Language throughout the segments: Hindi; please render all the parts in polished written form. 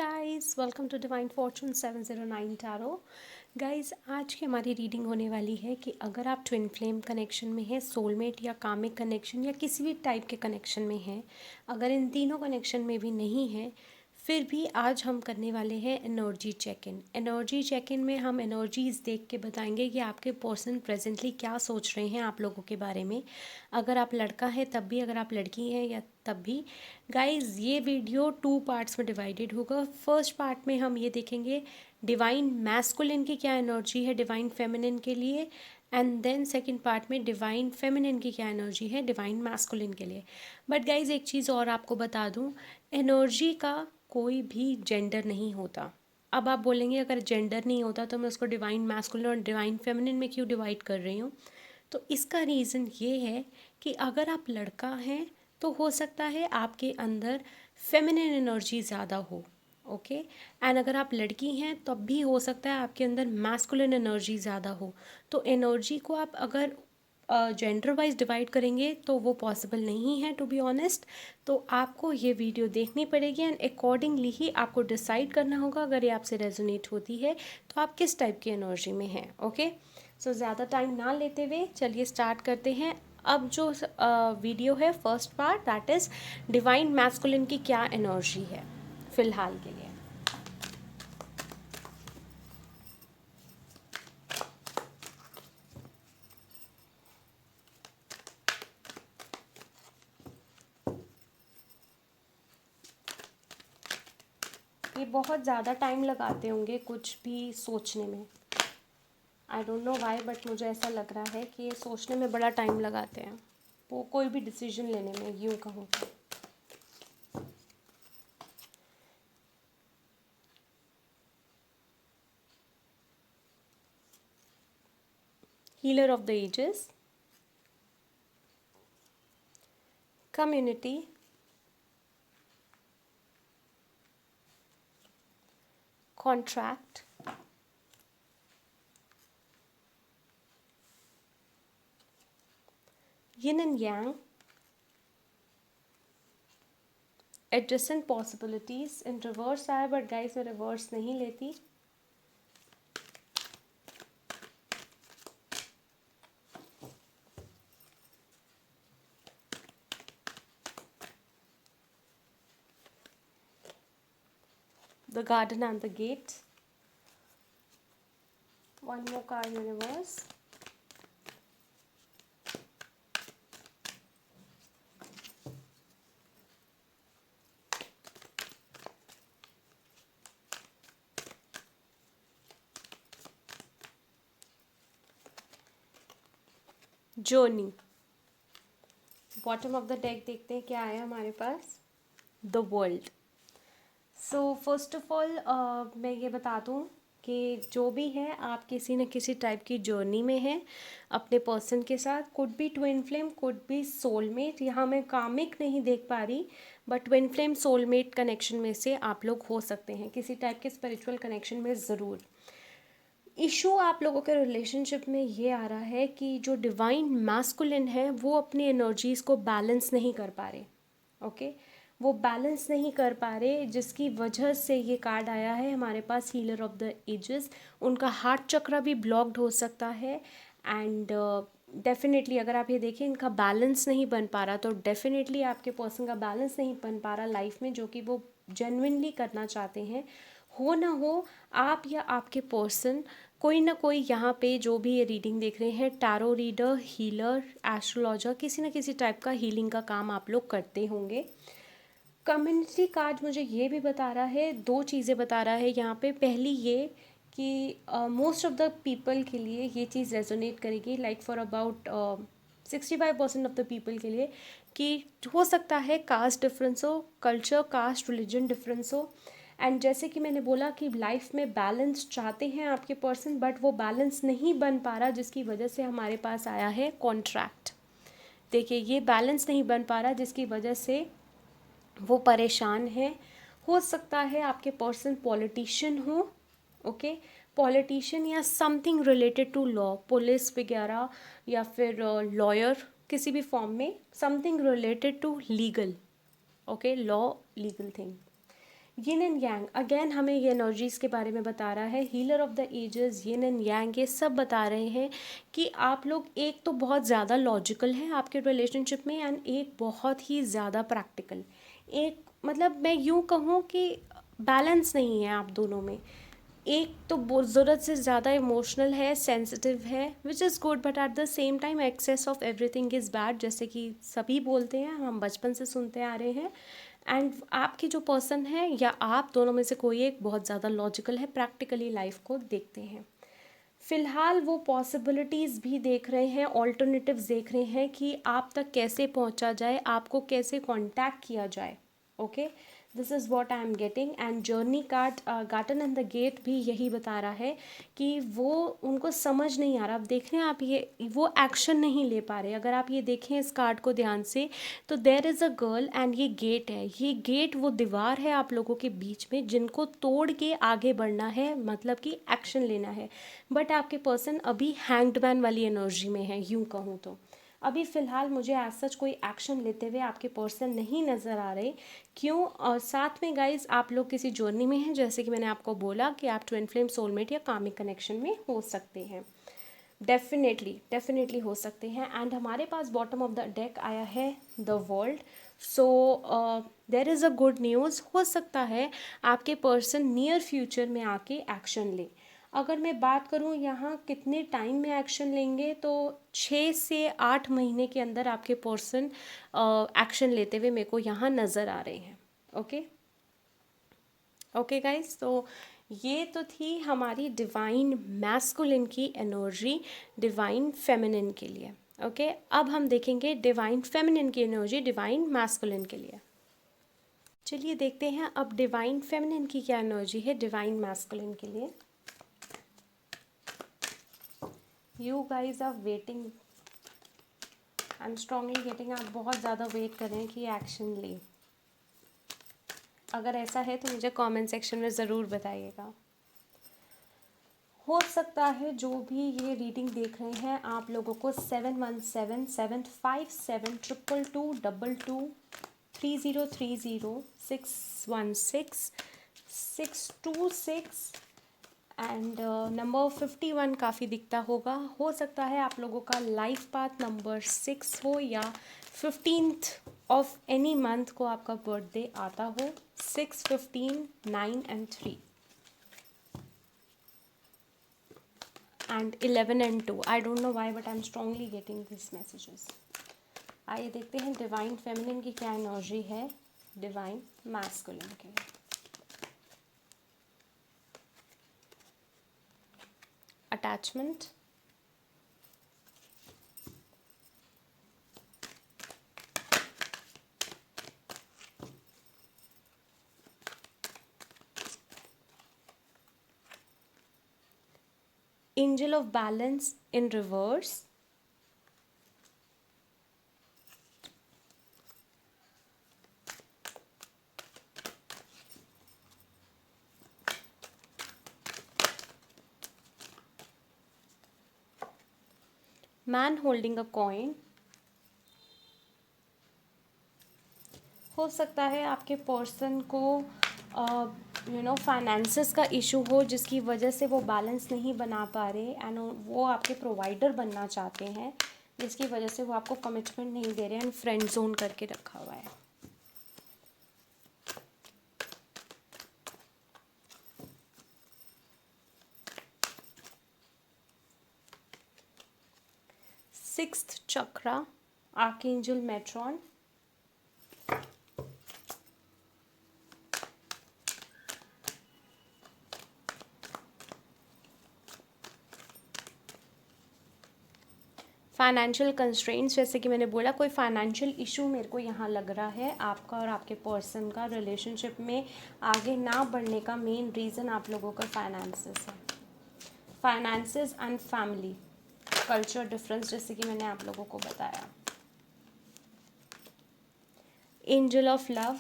Guys, welcome to divine fortune 709 tarot. Guys, आज की हमारी रीडिंग होने वाली है कि अगर आप ट्विन फ्लेम कनेक्शन में हैं, सोलमेट या कामिक कनेक्शन या किसी भी टाइप के कनेक्शन में हैं, अगर इन तीनों कनेक्शन में भी नहीं है, फिर भी आज हम करने वाले हैं energy check in. Energy check in में हम एनर्जीज देख के बताएंगे कि आपके पर्सन प्रेजेंटली क्या सोच रहे हैं आप लोगों के बारे में। अगर आप लड़का है तब भी, अगर आप लड़की हैं या तब भी। गाइज, ये वीडियो 2 पार्ट्स में डिवाइडेड होगा। फर्स्ट पार्ट में हम ये देखेंगे डिवाइन मैस्कुलिन की क्या एनर्जी है डिवाइन फेमिनिन के लिए, एंड देन सेकंड पार्ट में डिवाइन फेमिनिन की क्या एनर्जी है डिवाइन मैस्कुलिन के लिए। बट गाइज, एक चीज़ और आपको बता दूं, एनर्जी का कोई भी जेंडर नहीं होता। अब आप बोलेंगे अगर जेंडर नहीं होता तो मैं उसको डिवाइन मैस्कुलिन और डिवाइन फेमिनिन में क्यों डिवाइड कर रही हूँ। तो इसका रीज़न ये है कि अगर आप लड़का हैं तो हो सकता है आपके अंदर फेमिनिन एनर्जी ज़्यादा हो, ओके। एंड अगर आप लड़की हैं तब भी हो सकता है आपके अंदर मैस्कुलिन एनर्जी ज़्यादा हो। तो एनर्जी को आप अगर जेंडर वाइज डिवाइड करेंगे तो वो पॉसिबल नहीं है, टू बी ऑनेस्ट। तो आपको ये वीडियो देखनी पड़ेगी एंड अकॉर्डिंगली ही आपको डिसाइड करना होगा, अगर ये आपसे रेजोनेट होती है तो आप किस टाइप की एनर्जी में हैं, ओके। सो ज़्यादा टाइम ना लेते हुए चलिए स्टार्ट करते हैं। अब जो वीडियो है first part, that is divine masculine की क्या एनर्जी है फ़िलहाल के लिए। ये बहुत ज़्यादा टाइम लगाते होंगे कुछ भी सोचने में। आई डोंट नो वाई, बट मुझे ऐसा लग रहा है कि ये सोचने में बड़ा टाइम लगाते हैं, वो कोई भी डिसीजन लेने में, यूँ कहूँ तो। Healer of the ages, community, contract, yin and yang, adjacent possibilities. In reverse आया, बट गाइस मैं रिवर्स नहीं लेती। The garden and the gate. One more card in reverse. Journey. Bottom of the deck देखते हैं क्या आया हमारे पास। The world. So first of all मैं ये बता दूँ कि जो भी है आप किसी न किसी टाइप की जर्नी में हैं अपने पर्सन के साथ। Could be twin flame, could be soulmate. यहाँ मैं कामिक नहीं देख पा रही, but twin flame soulmate connection में से आप लोग हो सकते हैं, किसी टाइप के स्पिरिचुअल कनेक्शन में ज़रूर। इशू आप लोगों के रिलेशनशिप में ये आ रहा है कि जो डिवाइन मैस्कुलिन है वो अपनी एनर्जीज़ को बैलेंस नहीं कर पा रहे, ओके। वो बैलेंस नहीं कर पा रहे, जिसकी वजह से ये कार्ड आया है हमारे पास, हीलर ऑफ द एजेस। उनका हार्ट चक्र भी ब्लॉक्ड हो सकता है। एंड डेफिनेटली अगर आप ये देखें इनका बैलेंस नहीं बन पा रहा, तो डेफिनेटली आपके पर्सन का बैलेंस नहीं बन पा रहा लाइफ में, जो कि वो जेन्युइनली करना चाहते हैं। हो ना हो, आप या आपके पर्सन कोई ना कोई यहाँ पे जो भी ये रीडिंग देख रहे हैं, टैरो रीडर, हीलर, एस्ट्रोलॉजर, किसी न किसी टाइप का हीलिंग का काम आप लोग करते होंगे। कम्युनिटी कार्ड मुझे ये भी बता रहा है, दो चीज़ें बता रहा है यहाँ पे। पहली ये कि मोस्ट ऑफ द पीपल के लिए ये चीज़ रेजोनेट करेगी, like for about 65% of the people के लिए, कि हो सकता है कास्ट डिफरेंस हो, कल्चर, कास्ट, रिलीजन डिफरेंस हो। एंड जैसे कि मैंने बोला कि लाइफ में बैलेंस चाहते हैं आपके पर्सन, बट वो बैलेंस नहीं बन पा रहा, जिसकी वजह से हमारे पास आया है कॉन्ट्रैक्ट। देखिए, ये बैलेंस नहीं बन पा रहा जिसकी वजह से वो परेशान है। हो सकता है आपके पर्सन पॉलिटिशियन हो, ओके। पॉलिटिशियन या something related to law, police वगैरह, या फिर लॉयर किसी भी फॉर्म में, something related to legal, okay, law, legal thing. Yin and yang, again हमें ये एनर्जीज़ के बारे में बता रहा है। Healer of the ages, yin and yang, ये सब बता रहे हैं कि आप लोग एक तो बहुत ज़्यादा लॉजिकल है आपके रिलेशनशिप में, एंड एक बहुत ही ज़्यादा प्रैक्टिकल। एक मतलब मैं यूँ कहूँ कि बैलेंस नहीं है आप दोनों में। एक तो ज़रूरत से ज़्यादा इमोशनल है, सेंसिटिव है, which is good, but at the same time excess of everything is bad, जैसे कि सभी बोलते हैं, हम बचपन से सुनते आ रहे हैं। एंड आपकी जो पर्सन है या आप दोनों में से कोई एक बहुत ज़्यादा लॉजिकल है, प्रैक्टिकली लाइफ को देखते हैं। फ़िलहाल वो पॉसिबिलिटीज़ भी देख रहे हैं, ऑल्टरनेटिव्स देख रहे हैं कि आप तक कैसे पहुंचा जाए, आपको कैसे कांटेक्ट किया जाए। Okay, this is what I am getting. And journey card garden and the gate भी यही बता रहा है कि वो उनको समझ नहीं आ रहा। अब देख रहे हैं आप, ये वो एक्शन नहीं ले पा रहे। अगर आप ये देखें इस कार्ड को ध्यान से, तो there is a girl and ये गेट है। ये गेट वो दीवार है आप लोगों के बीच में, जिनको तोड़ के आगे बढ़ना है, मतलब कि एक्शन लेना है। बट आपके पर्सन अभी हैंग्ड वाली एनर्जी में है, यूँ कहूँ तो अभी फ़िलहाल मुझे एज सच कोई एक्शन लेते हुए आपके पर्सन नहीं नज़र आ रहे। क्यों? और साथ में गाइज आप लोग किसी जर्नी में हैं, जैसे कि मैंने आपको बोला कि आप ट्विन फ्लेम, सोलमेट या कामिक कनेक्शन में हो सकते हैं। डेफिनेटली हो सकते हैं। एंड हमारे पास बॉटम ऑफ द डेक आया है the world. So there is a good news. हो सकता है आपके पर्सन नियर फ्यूचर में आके एक्शन ले। अगर मैं बात करूँ यहाँ कितने टाइम में एक्शन लेंगे, तो 6 से 8 महीने के अंदर आपके पर्सन एक्शन लेते हुए मेरे को यहाँ नज़र आ रहे हैं। ओके गाइस, तो ये तो थी हमारी डिवाइन मैस्कुलिन की एनर्जी डिवाइन फेमिनिन के लिए। ओके, अब हम देखेंगे डिवाइन फेमिनिन की एनर्जी डिवाइन मैस्कुलिन के लिए। चलिए देखते हैं अब डिवाइन फेमिनिन की क्या एनर्जी है डिवाइन मैस्कुलिन के लिए। You guys are waiting, I am strongly getting, आप बहुत ज़्यादा वेट कर रहे हैं कि एक्शन ले। अगर ऐसा है तो मुझे कमेंट सेक्शन में ज़रूर बताइएगा। हो सकता है जो भी ये रीडिंग देख रहे हैं आप लोगों को 717752223030 616 626 एंड नंबर 51 काफ़ी दिखता होगा। हो सकता है आप लोगों का लाइफ पाथ नंबर 6 हो, या 15th ऑफ एनी मंथ को आपका बर्थडे आता हो। 6, 15, 9 and 3 and 11 and 2. I don't know why, but I'm strongly getting these messages. आइए देखते हैं डिवाइन फेमिनिन की क्या एनर्जी है डिवाइन मैस्कुलिन के लिए। Attachment, angel of balance in reverse, man holding a coin. हो सकता है आपके पर्सन को फाइनेंसेस का इशू हो, जिसकी वजह से वो बैलेंस नहीं बना पा रहे, एंड वो आपके प्रोवाइडर बनना चाहते हैं, जिसकी वजह से वो आपको कमिटमेंट नहीं दे रहे हैं एंड फ्रेंड जोन करके रखा हुआ है। सिक्स्थ चक्रा, आर्कएंजल मेट्रॉन। फाइनेंशियल कंस्ट्रेंट्स, जैसे कि मैंने बोला कोई फाइनेंशियल इशू मेरे को यहाँ लग रहा है आपका और आपके पर्सन का रिलेशनशिप में आगे ना बढ़ने का मेन रीज़न आप लोगों का फाइनेंसेस है। Finances and family culture difference, जैसे कि मैंने आप लोगों को बताया। एंजल ऑफ लव,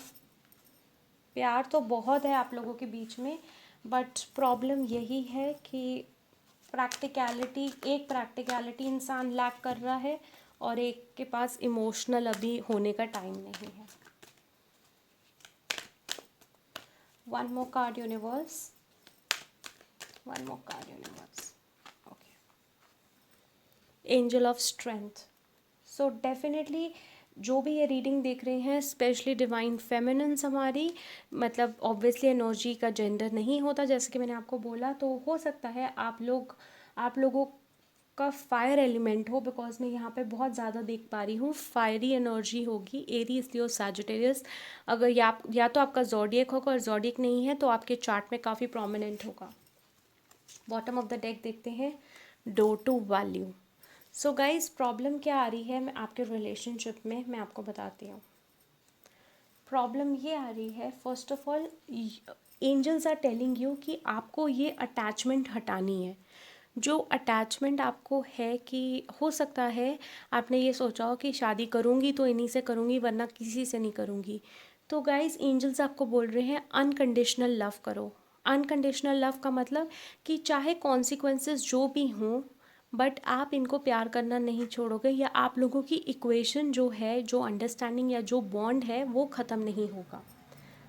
प्यार तो बहुत है आप लोगों के बीच में, बट प्रॉब्लम यही है कि प्रैक्टिकलिटी इंसान लैक कर रहा है, और एक के पास इमोशनल अभी होने का टाइम नहीं है। One more card universe, one more card universe, okay, angel of strength. So definitely जो भी ये रीडिंग देख रहे हैं, स्पेशली डिवाइन फेमिनिन्स हमारी, मतलब ऑब्वियसली एनर्जी का जेंडर नहीं होता जैसे कि मैंने आपको बोला, तो हो सकता है आप लोगों का फायर एलिमेंट हो, बिकॉज मैं यहाँ पे बहुत ज़्यादा देख पा रही हूँ फायरी एनर्जी होगी, एरीज, लियो, सैजिटेरियस। अगर या तो आपका ज़ोडिएक होगा, और ज़ोडिएक नहीं है तो आपके चार्ट में काफ़ी प्रोमिनेंट होगा। बॉटम ऑफ द डेक देखते हैं, door to value. So guys problem क्या आ रही है मैं आपके रिलेशनशिप में, मैं आपको बताती हूँ। प्रॉब्लम ये आ रही है, first of all angels are telling you कि आपको ये अटैचमेंट हटानी है। जो अटैचमेंट आपको है, कि हो सकता है आपने ये सोचा हो कि शादी करूँगी तो इन्हीं से करूँगी वरना किसी से नहीं करूँगी। तो गाइज एंजल्स आपको बोल रहे हैं अनकंडीशनल लव करो। अनकंडीशनल लव का मतलब कि चाहे कॉन्सिक्वेंसेस जो भी हों, बट आप इनको प्यार करना नहीं छोड़ोगे, या आप लोगों की इक्वेशन जो है, जो अंडरस्टैंडिंग या जो बॉन्ड है वो ख़त्म नहीं होगा।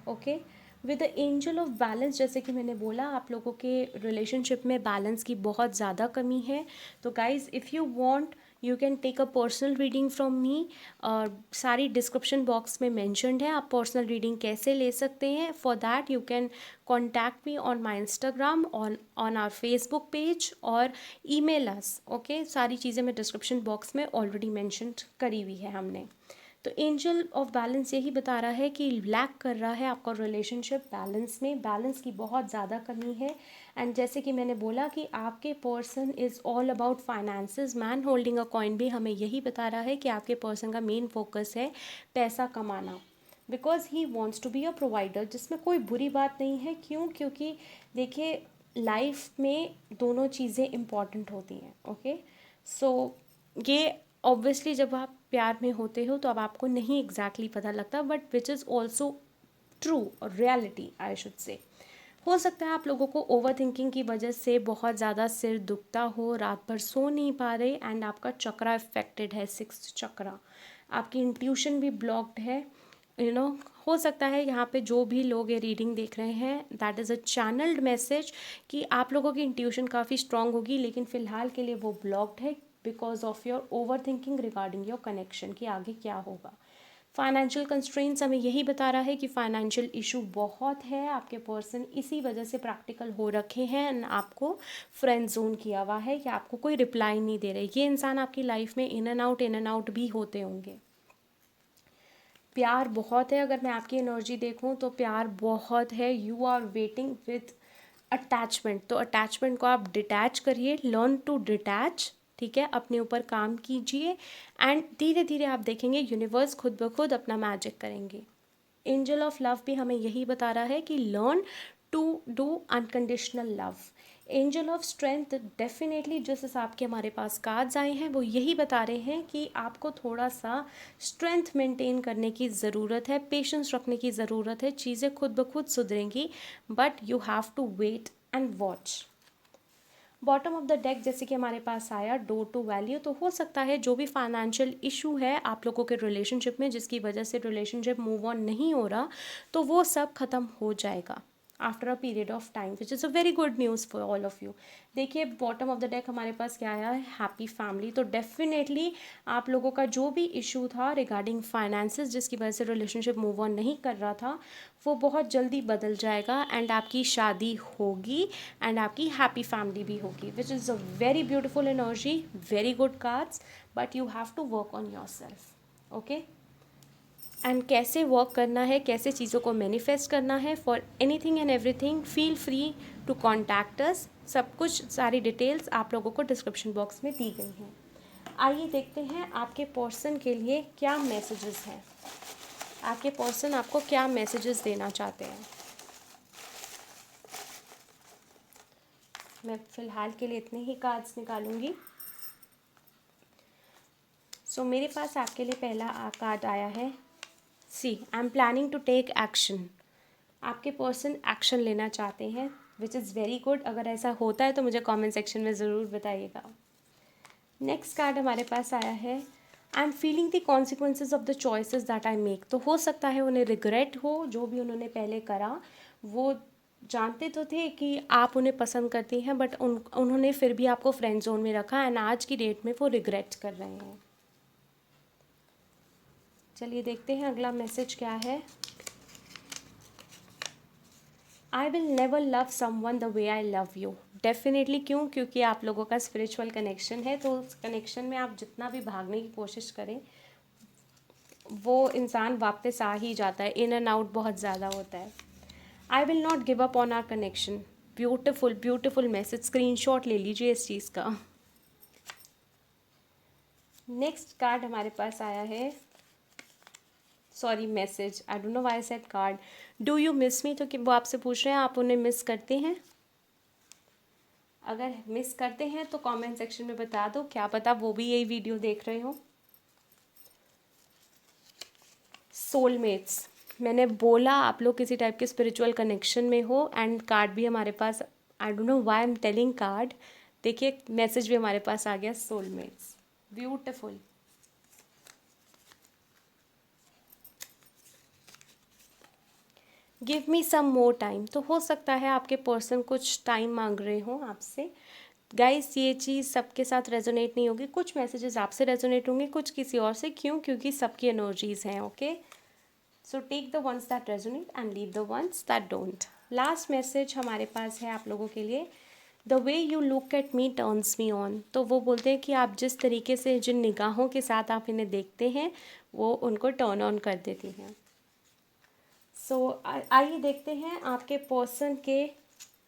Okay, with the angel of balance, जैसे कि मैंने बोला आप लोगों के रिलेशनशिप में बैलेंस की बहुत ज़्यादा कमी है। तो guys if you want you can take a personal reading from me, और सारी डिस्क्रिप्शन बॉक्स में मेंशन्ड है आप पर्सनल रीडिंग कैसे ले सकते हैं। For that you can contact me on my Instagram, on our Facebook page, और ईमेल अस। ओके, सारी चीज़ें मैं डिस्क्रिप्शन बॉक्स में ऑलरेडी मेंशन करी हुई है हमने। तो एंजल ऑफ बैलेंस यही बता रहा है कि लैक कर रहा है आपका रिलेशनशिप बैलेंस में, बैलेंस की बहुत ज़्यादा कमी है। एंड जैसे कि मैंने बोला कि आपके person is all about finances, man holding a coin भी हमें यही बता रहा है कि आपके पर्सन का मेन फोकस है पैसा कमाना, because he wants to be a provider, जिसमें कोई बुरी बात नहीं है। क्यों? क्योंकि देखिए लाइफ में दोनों चीज़ें इम्पॉर्टेंट होती हैं। ओके, सो ये ऑब्वियसली जब आप प्यार में होते हो तो अब आपको नहीं एग्जैक्टली पता लगता, but which is also true, reality I should say. हो सकता है आप लोगों को ओवर थिंकिंग की वजह से बहुत ज़्यादा सिर दुखता हो, रात भर सो नहीं पा रहे, एंड आपका चक्रा इफेक्टेड है, 6th चक्रा, आपकी इंट्यूशन भी ब्लॉक्ड है। हो सकता है यहाँ पे जो भी लोग ये रीडिंग देख रहे हैं, that is a channelled message कि आप लोगों की इंट्यूशन काफ़ी स्ट्रांग होगी, लेकिन फ़िलहाल के लिए वो ब्लॉक्ड है because of your over thinking regarding your connection कि आगे क्या होगा। फाइनेंशियल कंस्ट्रेंट्स हमें यही बता रहा है कि फाइनेंशियल इशू बहुत है, आपके पर्सन इसी वजह से प्रैक्टिकल हो रखे हैं एंड आपको फ्रेंड जोन किया हुआ है, कि आपको कोई रिप्लाई नहीं दे रहे। ये इंसान आपकी लाइफ में इन एंड आउट भी होते होंगे। प्यार बहुत है, अगर मैं आपकी एनर्जी देखूं तो प्यार बहुत है। You are waiting with attachment, तो अटैचमेंट को आप डिटैच करिए, लर्न टू डिटैच, ठीक है, अपने ऊपर काम कीजिए, एंड धीरे धीरे आप देखेंगे यूनिवर्स खुद ब खुद अपना मैजिक करेंगे। एंजल ऑफ लव भी हमें यही बता रहा है कि learn to do unconditional love. Angel of strength definitely जिस हिसाब के हमारे पास कार्ड्स आए हैं वो यही बता रहे हैं कि आपको थोड़ा सा स्ट्रेंथ मेंटेन करने की ज़रूरत है, पेशेंस रखने की ज़रूरत है, चीज़ें खुद ब खुद सुधरेंगी, but you have to wait and watch. Bottom of the deck जैसे कि हमारे पास आया डोर टू वैल्यू, तो हो सकता है जो भी फाइनेंशियल इशू है आप लोगों के रिलेशनशिप में, जिसकी वजह से रिलेशनशिप मूव ऑन नहीं हो रहा, तो वो सब खत्म हो जाएगा after a period of time, which is a very good news for all of you. देखिए बॉटम ऑफ द डेक हमारे पास क्या आया है, हैप्पी फैमिली। तो डेफिनेटली आप लोगों का जो भी इशू था रिगार्डिंग फाइनेंसेस, जिसकी वजह से रिलेशनशिप मूव ऑन नहीं कर रहा था, वो बहुत जल्दी बदल जाएगा, एंड आपकी शादी होगी, एंड आपकी हैप्पी फैमिली भी होगी, which is a very beautiful energy, very good cards, but you have to work on yourself. Okay, and कैसे वर्क करना है, कैसे चीज़ों को मैनिफेस्ट करना है, for anything and everything feel free to contact us. सब कुछ सारी डिटेल्स आप लोगों को डिस्क्रिप्शन बॉक्स में दी गई हैं। आइए देखते हैं आपके पर्सन के लिए क्या मैसेजेस हैं, आपके पर्सन आपको क्या मैसेजेस देना चाहते हैं। मैं फ़िलहाल के लिए इतने ही कार्ड्स निकालूंगी। सो मेरे पास आपके लिए पहला कार्ड आया है, see I am planning to take action. आपके पर्सन एक्शन लेना चाहते हैं, विच इज़ वेरी गुड। अगर ऐसा होता है तो मुझे कमेंट सेक्शन में ज़रूर बताइएगा। नेक्स्ट कार्ड हमारे पास आया है, I am feeling the consequences of the choices that I make. तो हो सकता है उन्हें रिग्रेट हो जो भी उन्होंने पहले करा, वो जानते तो थे कि आप उन्हें पसंद करती हैं, बट उन्होंने फिर भी आपको फ्रेंड जोन में रखा एंड आज की डेट में वो रिग्रेट कर रहे हैं। चलिए देखते हैं अगला मैसेज क्या है। I will never love someone the way I love you. Definitely, क्यों? क्योंकि आप लोगों का स्पिरिचुअल कनेक्शन है, तो उस कनेक्शन में आप जितना भी भागने की कोशिश करें वो इंसान वापस आ ही जाता है, इन एंड आउट बहुत ज़्यादा होता है। I will not give up on our connection. Beautiful beautiful message, screenshot ले लीजिए इस चीज़ का। नेक्स्ट कार्ड हमारे पास आया है, sorry message, I don't know why I said card. Do you miss मी? तो कि वो आपसे पूछ रहे हैं आप उन्हें मिस करते हैं। अगर मिस करते हैं तो कमेंट सेक्शन में बता दो, क्या पता वो भी यही वीडियो देख रहे हो। सोलमेट्स, मैंने बोला आप लोग किसी टाइप के स्पिरिचुअल कनेक्शन में हो, एंड कार्ड भी हमारे पास, I don't know why I am telling card, देखिए मैसेज भी हमारे पास आ गया, soulmates. Beautiful. Give me some more time, तो हो सकता है आपके पर्सन कुछ टाइम मांग रहे हो आपसे। गाइस ये चीज़ सबके साथ रेजोनेट नहीं होगी, कुछ मैसेजेस आपसे रेजोनेट होंगे, कुछ किसी और से। क्यों? क्योंकि सबकी एनर्जीज हैं। Okay, so take the ones that resonate and leave the ones that don't. Last message हमारे पास है आप लोगों के लिए, the way you look at me turns me on. तो वो बोलते हैं कि आप जिस तरीके से, जिन निगाहों के साथ आप इन्हें देखते हैं वो उनको टर्न ऑन कर देती हैं। सो आइए देखते हैं आपके पर्सन के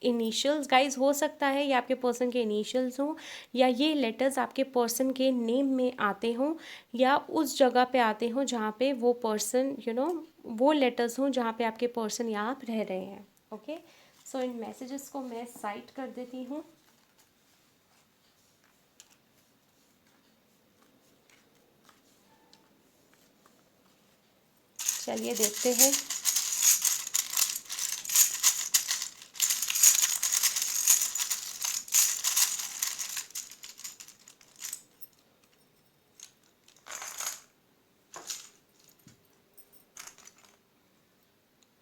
इनिशियल्स। गाइस हो सकता है ये आपके पर्सन के इनिशियल्स हों, या ये लेटर्स आपके पर्सन के नेम में आते हों, या उस जगह पे आते हों जहाँ पे वो पर्सन वो लेटर्स हों जहाँ पे आपके पर्सन या आप रह रहे हैं। ओके, सो इन मैसेजेस को मैं साइट कर देती हूँ। चलिए देखते हैं।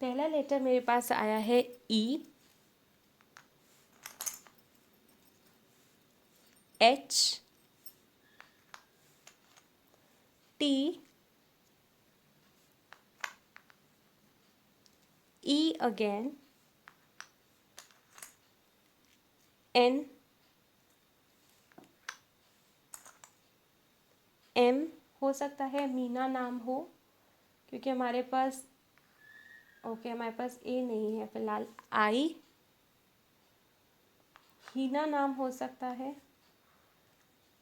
पहला लेटर मेरे पास आया है ई, एच, टी, ई अगेन, एन, एम, हो सकता है मीना नाम हो, क्योंकि हमारे पास हमारे पास ए नहीं है फिलहाल। आई, हीना नाम हो सकता है।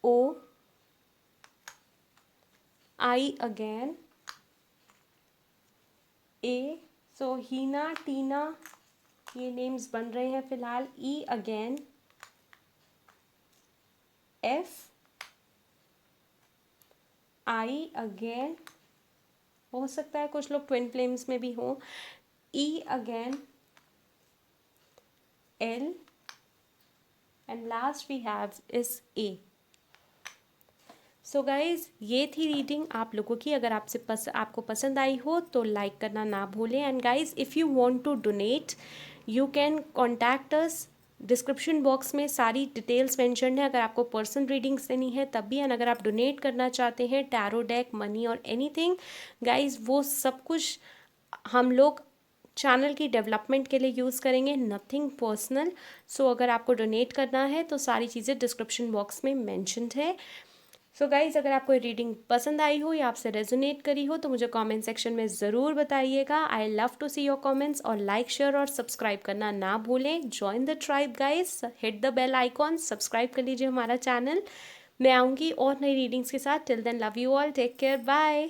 ओ, आई अगेन, ए, सो हीना, टीना, ये नेम्स बन रहे हैं फिलहाल। ई अगेन, एफ, आई अगेन, हो सकता है कुछ लोग ट्विन फ्लेम्स में भी हों। E again, L, and last we have is A. So guys ये थी रीडिंग आप लोगों की। अगर आपको पसंद आई हो तो लाइक करना ना भूलें। And guys if you want to donate you can contact us. Description box में सारी डिटेल्स मेंशन है अगर आपको पर्सनल रीडिंग्स देनी है तब भी। एंड अगर आप डोनेट करना चाहते हैं टैरो डेक, मनी और एनीथिंग, गाइज वो सब कुछ हम लोग चैनल की डेवलपमेंट के लिए यूज़ करेंगे, नथिंग पर्सनल। सो अगर आपको डोनेट करना है तो सारी चीज़ें डिस्क्रिप्शन बॉक्स में मैंशनड है। सो गाइज़ अगर आपको रीडिंग पसंद आई हो या आपसे रेजोनेट करी हो तो मुझे कमेंट सेक्शन में ज़रूर बताइएगा। I love to see your comments. और लाइक, शेयर और सब्सक्राइब करना ना भूलें। Join the tribe guys, hit the bell icon, subscribe कर लीजिए हमारा चैनल। मैं आऊँगी और नई रीडिंग्स के साथ। Till then love you all, take care, bye.